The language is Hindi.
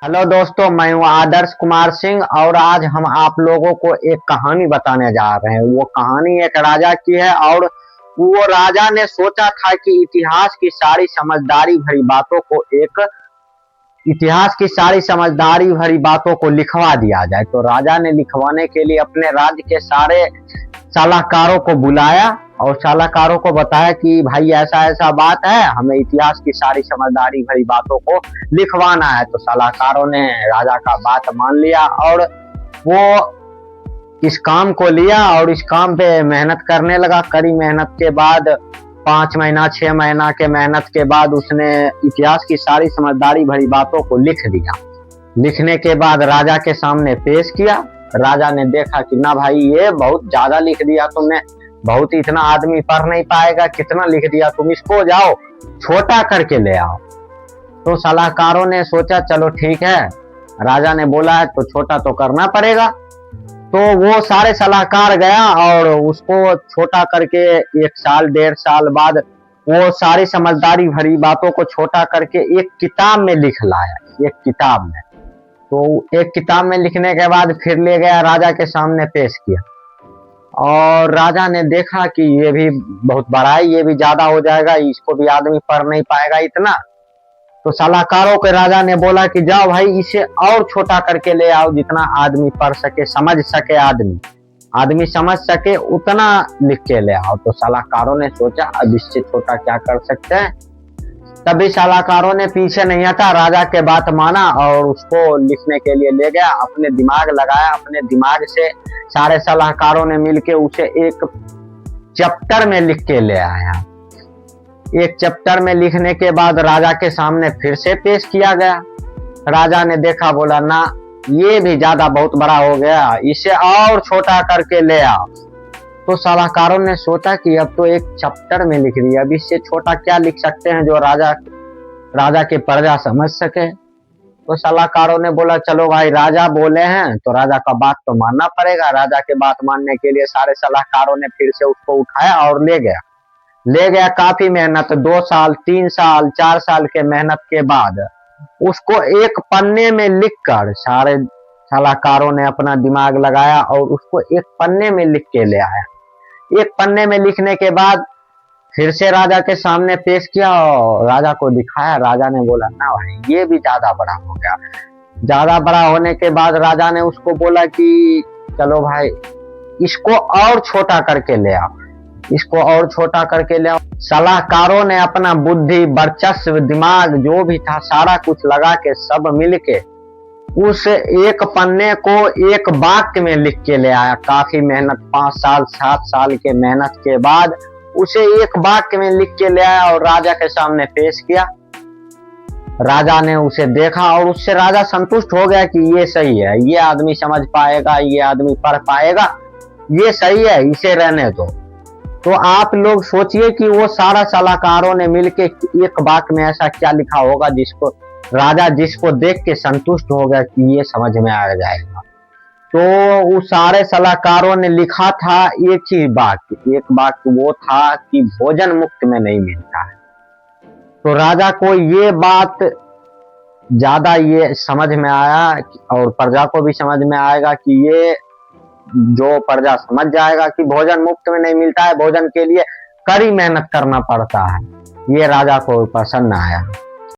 हेलो दोस्तों, मैं हूँ आदर्श कुमार सिंह और आज हम आप लोगों को एक कहानी बताने जा रहे हैं। वो कहानी एक राजा की है और वो राजा ने सोचा था कि इतिहास की सारी समझदारी भरी बातों को लिखवा दिया जाए। तो राजा ने लिखवाने के लिए अपने राज्य के सारे सलाहकारों को बुलाया और सलाहकारों को बताया कि भाई ऐसा ऐसा बात है, हमें इतिहास की सारी समझदारी भरी बातों को लिखवाना है। तो सलाहकारों ने राजा का बात मान लिया और वो इस काम को लिया और इस काम पे मेहनत करने लगा। कड़ी मेहनत के बाद 5 महीना 6 महीना के मेहनत के बाद उसने इतिहास की सारी समझदारी भरी बातों को लिख दिया। लिखने के बाद राजा के सामने पेश किया। राजा ने देखा कि ना भाई, ये बहुत ज्यादा लिख दिया तुमने, बहुत इतना आदमी पढ़ नहीं पाएगा, कितना लिख दिया तुम, इसको जाओ छोटा करके ले आओ। तो सलाहकारों ने सोचा चलो ठीक है, राजा ने बोला है तो छोटा तो करना पड़ेगा। तो वो सारे सलाहकार गया और उसको छोटा करके 1 साल 1.5 साल बाद वो सारी समझदारी भरी बातों को छोटा करके एक किताब में लिख लाया। एक किताब में, तो एक किताब में लिखने के बाद फिर ले गया राजा के सामने पेश किया और राजा ने देखा कि ये भी बहुत बड़ा है, ये भी ज्यादा हो जाएगा, इसको भी आदमी पढ़ नहीं पाएगा इतना। तो सलाहकारों के राजा ने बोला कि जाओ भाई, इसे और छोटा करके ले आओ, जितना आदमी पढ़ सके, समझ सके, आदमी समझ सके उतना लिख के ले आओ। तो सलाहकारों ने सोचा अब इससे छोटा क्या कर सकते हैं। तभी सलाहकारों ने पीछे नहीं हटा, राजा के बात माना और उसको लिखने के लिए ले गया। अपने दिमाग लगाया, अपने दिमाग से सारे सलाहकारों ने मिलके उसे एक चैप्टर में लिख के ले आया। एक चैप्टर में लिखने के बाद राजा के सामने फिर से पेश किया गया। राजा ने देखा, बोला ना, ये भी ज्यादा बहुत बड़ा हो गया, इसे और छोटा करके ले आओ। तो सलाहकारों ने सोचा कि अब तो एक चैप्टर में लिख दिया, अब इससे छोटा क्या लिख सकते हैं जो राजा के प्रजा समझ सके। तो सलाहकारों ने बोला चलो भाई, राजा बोले हैं तो राजा का बात तो मानना पड़ेगा। राजा के बात मानने के लिए सारे सलाहकारों ने फिर से उसको उठाया और ले गया। काफी मेहनत, 2 साल 3 साल 4 साल के मेहनत के बाद उसको एक पन्ने में लिखकर, सारे सलाहकारों ने अपना दिमाग लगाया और उसको एक पन्ने में लिख के ले आया। एक पन्ने में लिखने के बाद फिर से राजा के सामने पेश किया और राजा को दिखाया। राजा ने बोला ना भाई, ये भी ज्यादा बड़ा हो गया। ज्यादा बड़ा होने के बाद राजा ने उसको बोला कि चलो भाई, इसको और छोटा करके ले आओ, इसको और छोटा करके ले आओ। सलाहकारों ने अपना बुद्धि, वर्चस्व, दिमाग जो भी था सारा कुछ लगा के सब मिलके उस एक पन्ने को एक वाक्य में लिख के ले आया। काफी मेहनत, 5 साल 7 साल के मेहनत के बाद उसे एक वाक्य में लिख के ले आया और राजा के सामने पेश किया। राजा ने उसे देखा और उससे राजा संतुष्ट हो गया कि ये सही है, ये आदमी समझ पाएगा, ये आदमी पढ़ पाएगा, ये सही है, इसे रहने दो। तो आप लोग सोचिए कि वो सारा सलाहकारों ने मिलके एक वाक्य में ऐसा क्या लिखा होगा जिसको देख के संतुष्ट हो गया कि ये समझ में आ जाएगा। तो उस सारे सलाहकारों ने लिखा था एक ही वाक्य, एक वाक्य वो था कि भोजन मुफ्त में नहीं मिलता है। तो राजा को ये बात ज्यादा ये समझ में आया और प्रजा को भी समझ में आएगा कि ये जो प्रजा समझ जाएगा कि भोजन मुफ्त में नहीं मिलता है, भोजन के लिए कड़ी मेहनत करना पड़ता है। ये राजा को पसंद आया।